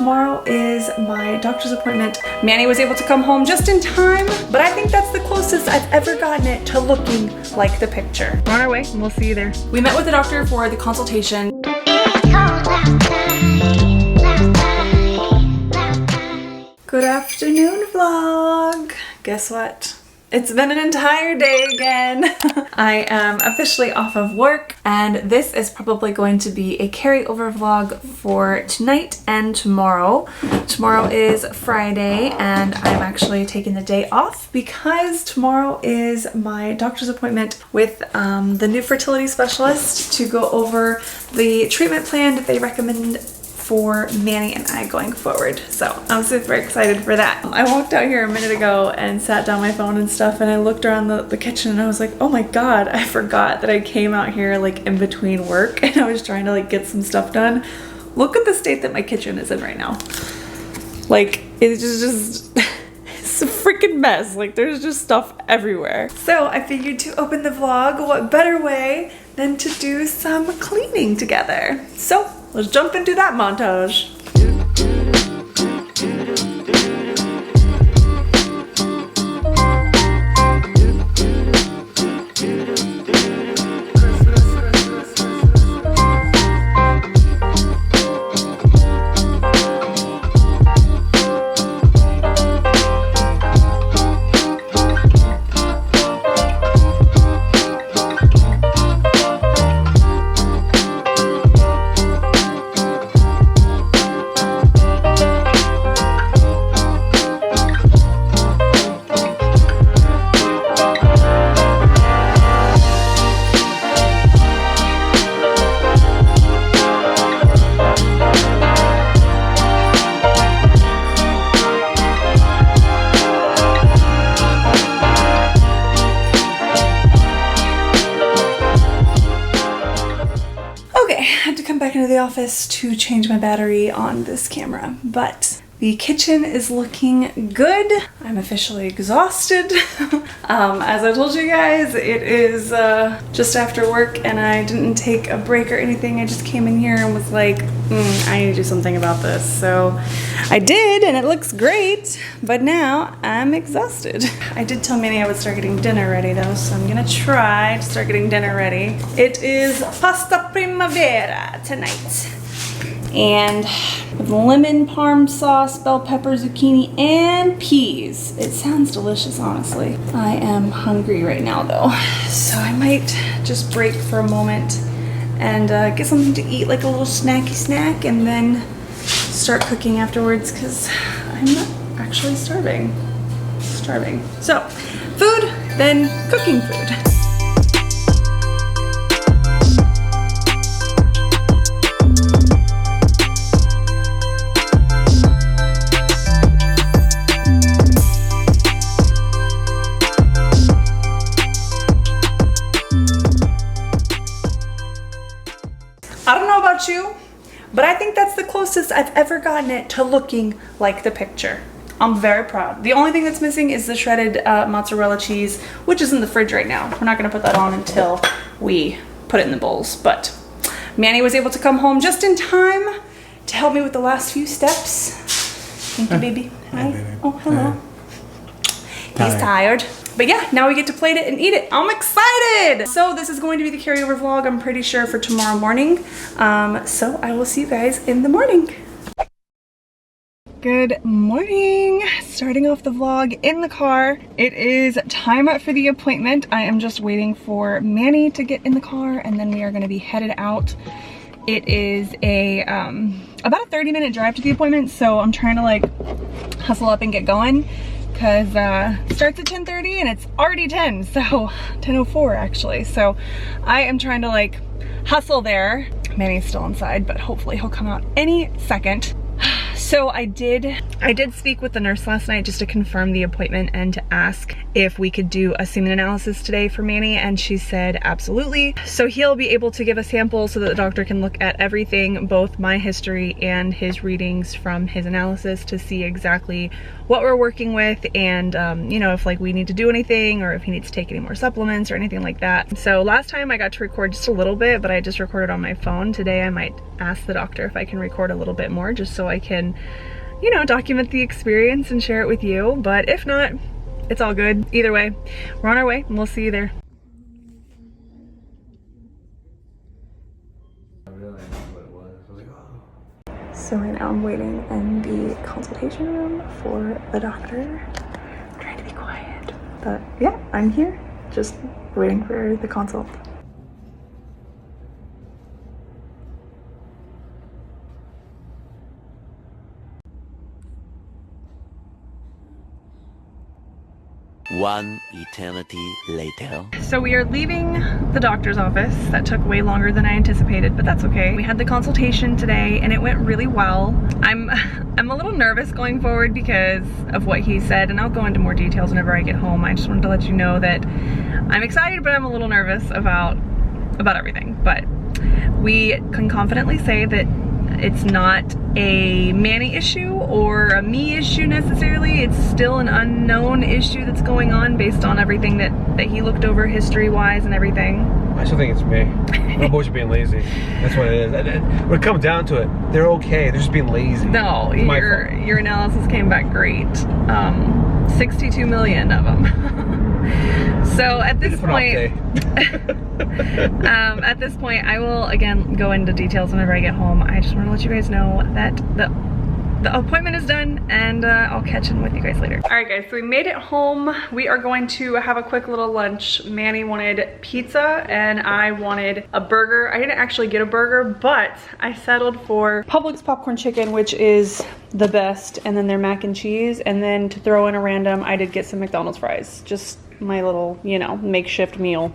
Tomorrow is my doctor's appointment. Manny was able to come home just in time, but I think that's the closest I've ever gotten it to looking like the picture. We're on our way and we'll see you there. We met with the doctor for the consultation. Good afternoon, vlog. Guess what? It's been an entire day again. I am officially off of work and this is probably going to be a carryover vlog for tonight and tomorrow. Tomorrow is Friday and I'm actually taking the day off because tomorrow is my doctor's appointment with the new fertility specialist to go over the treatment plan that they recommend for Manny and I going forward. So I'm super excited for that. I walked out here a minute ago and sat down my phone and stuff and I looked around the kitchen and I was like, oh my god, I forgot that I came out here like in between work and I was trying to like get some stuff done. Look at the state that my kitchen is in right now. Like it's just it's a freaking mess. Like there's just stuff everywhere. So I figured to open the vlog, what better way than to do some cleaning together. So let's jump into that montage. Back into the office to change my battery on this camera, but the kitchen is looking good. I'm officially exhausted. As I told you guys, it is just after work and I didn't take a break or anything. I just came in here and was like, I need to do something about this. So I did and it looks great, but now I'm exhausted. I did tell Manny I would start getting dinner ready though, so I'm gonna try to start getting dinner ready. It is pasta primavera tonight. And with lemon, parm sauce, bell pepper, zucchini, and peas. It sounds delicious, honestly. I am hungry right now though, so I might just break for a moment and get something to eat, like a little snacky snack, and then start cooking afterwards because I'm not actually starving. So, food, then cooking food. I don't know about you, but I think that's the closest I've ever gotten it to looking like the picture. I'm very proud. The only thing that's missing is the shredded mozzarella cheese, which is in the fridge right now. We're not gonna put that on until we put it in the bowls, but Manny was able to come home just in time to help me with the last few steps. Thank you, baby. Hi. Baby. Oh, hello. He's tired. But yeah, now we get to plate it and eat it. I'm excited! So this is going to be the carryover vlog, I'm pretty sure, for tomorrow morning. So I will see you guys in the morning. Good morning. Starting off the vlog in the car. It is time for the appointment. I am just waiting for Manny to get in the car and then we are going to be headed out. It is a about a 30-minute drive to the appointment, so I'm trying to like hustle up and get going. Because it starts at 10:30 and it's already 10, so 10:04 actually. So I am trying to like hustle there. Manny's still inside, but hopefully he'll come out any second. So I did speak with the nurse last night just to confirm the appointment and to ask if we could do a semen analysis today for Manny, and she said absolutely. So he'll be able to give a sample so that the doctor can look at everything, both my history and his readings from his analysis, to see exactly what we're working with and you know, if like we need to do anything or if he needs to take any more supplements or anything like that. So last time I got to record just a little bit, but I just recorded on my phone. Today I might ask the doctor if I can record a little bit more just so I can you know, document the experience and share it with you. But if not, it's all good. Either way, we're on our way and we'll see you there. So right now I'm waiting in the consultation room for the doctor. I'm trying to be quiet, but yeah, I'm here, just waiting for the consult. One eternity later. So we are leaving the doctor's office. That took way longer than I anticipated, but that's okay. We had the consultation today and it went really well. I'm a little nervous going forward because of what he said, and I'll go into more details whenever I get home. I just wanted to let you know that I'm excited, but I'm a little nervous about everything. But we can confidently say that it's not a Manny issue or a me issue necessarily. It's still an unknown issue that's going on based on everything that he looked over history-wise and everything. I still think it's me. My boys are being lazy. That's what it is. When it comes down to it, they're okay. They're just being lazy. No, your analysis came back great. 62 million of them. So at this point, at this point, I will again go into details whenever I get home. I just want to let you guys know that the appointment is done, and I'll catch in with you guys later. All right guys, so we made it home. We are going to have a quick little lunch. Manny wanted pizza and I wanted a burger. I didn't actually get a burger, but I settled for Publix popcorn chicken, which is the best, and then their mac and cheese, and then to throw in a random, I did get some McDonald's fries. Just my little, you know, makeshift meal.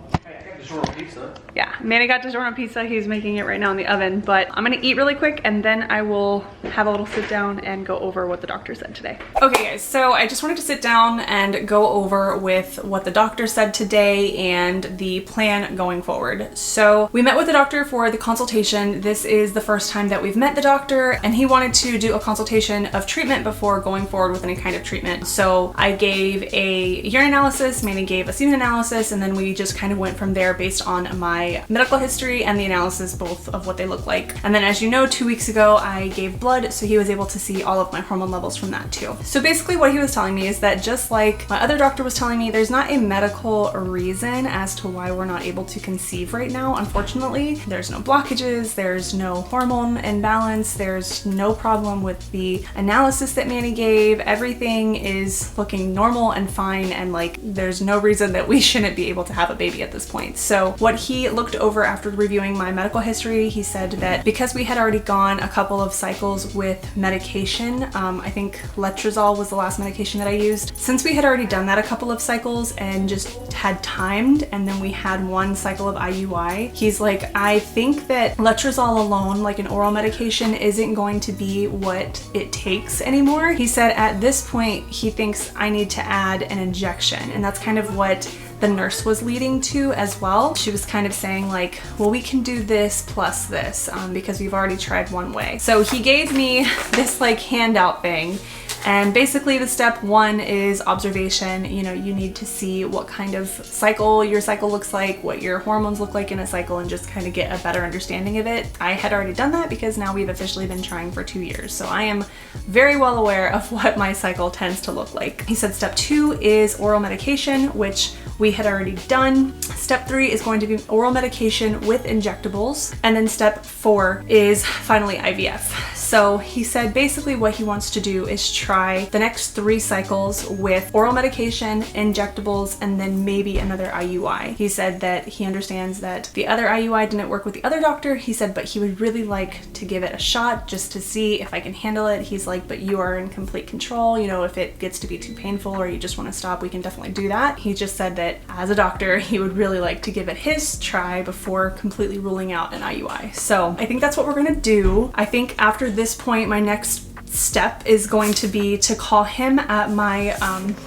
Yeah, Manny got DiGiorno pizza. He's making it right now in the oven, but I'm gonna eat really quick and then I will have a little sit down and go over what the doctor said today. Okay guys, so I just wanted to sit down and go over with what the doctor said today and the plan going forward. So we met with the doctor for the consultation. This is the first time that we've met the doctor, and he wanted to do a consultation of treatment before going forward with any kind of treatment. So I gave a urine analysis, Manny gave a semen analysis, and then we just kind of went from there based on my medical history and the analysis, both of what they look like. And then, as you know, 2 weeks ago I gave blood, so he was able to see all of my hormone levels from that too. So basically what he was telling me is that, just like my other doctor was telling me, there's not a medical reason as to why we're not able to conceive right now. Unfortunately, there's no blockages, there's no hormone imbalance, there's no problem with the analysis that Manny gave. Everything is looking normal and fine, and like there's no reason that we shouldn't be able to have a baby at this point. So what he looked over after reviewing my medical history, he said that because we had already gone a couple of cycles with medication, I think letrozole was the last medication that I used. Since we had already done that a couple of cycles and just had timed, and then we had one cycle of IUI, he's like, I think that letrozole alone, like an oral medication, isn't going to be what it takes anymore. He said at this point, he thinks I need to add an injection, and that's kind of what the nurse was leading to as well. She was kind of saying like, well, we can do this plus this because we've already tried one way. So he gave me this like handout thing, and basically the step one is observation. You know, you need to see what kind of cycle your cycle looks like, what your hormones look like in a cycle, and just kind of get a better understanding of it. I had already done that because now we've officially been trying for 2 years. So I am very well aware of what my cycle tends to look like. He said step 2 is oral medication, which we had already done. Step 3 is going to be oral medication with injectables. And then step 4 is finally IVF. So he said basically what he wants to do is try the next 3 cycles with oral medication, injectables, and then maybe another IUI. He said that he understands that the other IUI didn't work with the other doctor. He said, but he would really like to give it a shot just to see if I can handle it. He's like, but you are in complete control. You know, if it gets to be too painful or you just want to stop, we can definitely do that. He just said that as a doctor, he would really like to give it his try before completely ruling out an IUI. So I think that's what we're gonna do. I think after this point, my next step is going to be to call him at my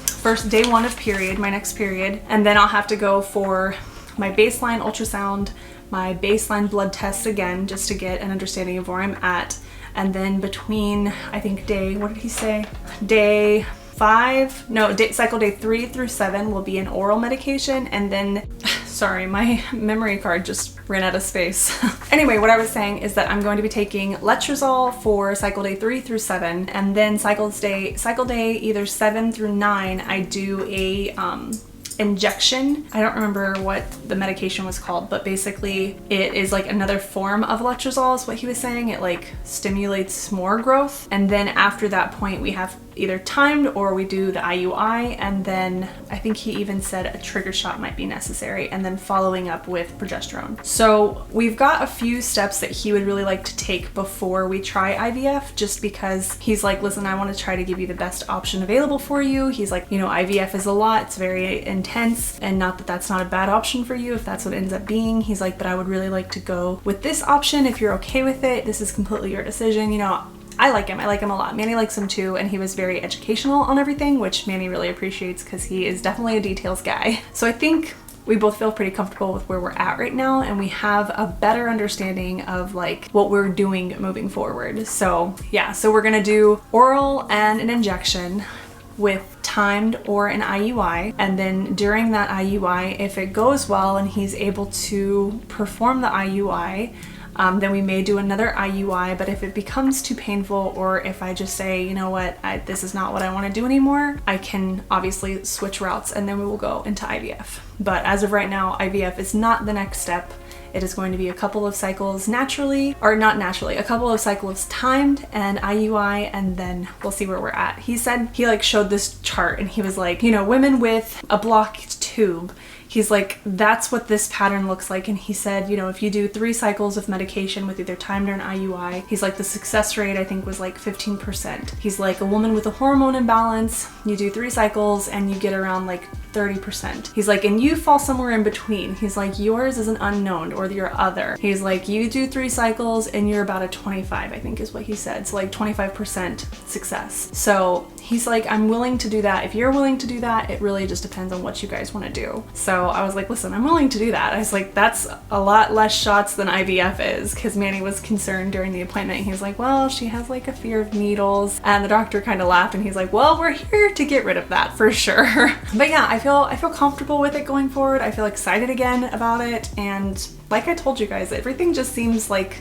first day 1 of period, my next period, and then I'll have to go for my baseline ultrasound, my baseline blood tests again, just to get an understanding of where I'm at. And then between, I think what did he say? Cycle day 3 through 7 will be an oral medication, and then Sorry, my memory card just ran out of space. Anyway, what I was saying is that I'm going to be taking letrozole for cycle day 3 through 7, and then cycle day either 7 through 9, I do a injection. I don't remember what the medication was called, but basically it is like another form of letrozole is what he was saying. It like stimulates more growth. And then after that point, we have either timed or we do the IUI, and then I think he even said a trigger shot might be necessary, and then following up with progesterone. So we've got a few steps that he would really like to take before we try IVF, just because he's like, listen, I want to try to give you the best option available for you. He's like, you know, IVF is a lot, it's very intense, and not that that's not a bad option for you if that's what it ends up being. He's like, but I would really like to go with this option if you're okay with it. This is completely your decision. You know, I like him a lot. Manny likes him too, and he was very educational on everything, which Manny really appreciates because he is definitely a details guy. So I think we both feel pretty comfortable with where we're at right now, and we have a better understanding of like what we're doing moving forward. So yeah, so we're gonna do oral and an injection with timed or an IUI, and then during that IUI, if it goes well and he's able to perform the IUI, then we may do another IUI. But if it becomes too painful, or if I just say, you know what, this is not what I want to do anymore, I can obviously switch routes, and then we will go into IVF. But as of right now, IVF is not the next step. It is going to be a couple of cycles naturally, or not naturally, a couple of cycles timed and IUI, and then we'll see where we're at. He said, he like showed this chart, and he was like, you know, women with a blocked tube, he's like, that's what this pattern looks like. And he said, you know, if you do 3 cycles of medication with either timed or an IUI, he's like, the success rate I think was like 15%. He's like, a woman with a hormone imbalance, you do 3 cycles and you get around like 30%. He's like, and you fall somewhere in between. He's like, yours is an unknown, or your other. He's like, you do 3 cycles and you're about a 25, I think is what he said. So like 25% success. So he's like, I'm willing to do that. If you're willing to do that, it really just depends on what you guys want to do. So I was like, listen, I'm willing to do that. I was like, that's a lot less shots than IVF is, because Manny was concerned during the appointment. He's like, well, she has like a fear of needles. And the doctor kind of laughed, and he's like, well, we're here to get rid of that for sure. But yeah, I feel comfortable with it going forward. I feel excited again about it. And like I told you guys, everything just seems like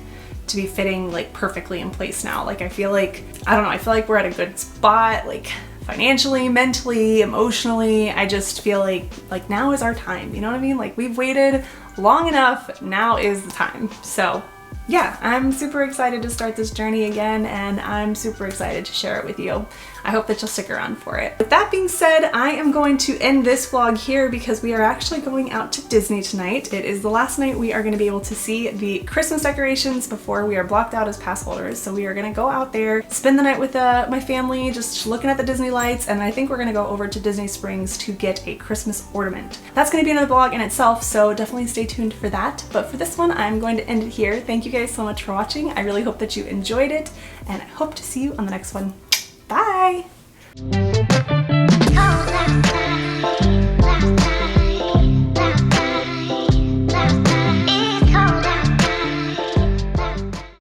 to be fitting like perfectly in place now. Like I feel like, I don't know, I feel like we're at a good spot, like financially, mentally, emotionally. I just feel like now is our time. You know what I mean? Like we've waited long enough. Now is the time. So yeah, I'm super excited to start this journey again, and I'm super excited to share it with you. I hope that you'll stick around for it. With that being said, I am going to end this vlog here because we are actually going out to Disney tonight. It is the last night we are going to be able to see the Christmas decorations before we are blocked out as pass holders. So we are going to go out there, spend the night with my family, just looking at the Disney lights, and I think we're going to go over to Disney Springs to get a Christmas ornament. That's going to be another vlog in itself, so definitely stay tuned for that. But for this one, I'm going to end it here. Thank you guys so much for watching. I really hope that you enjoyed it, and I hope to see you on the next one. Bye!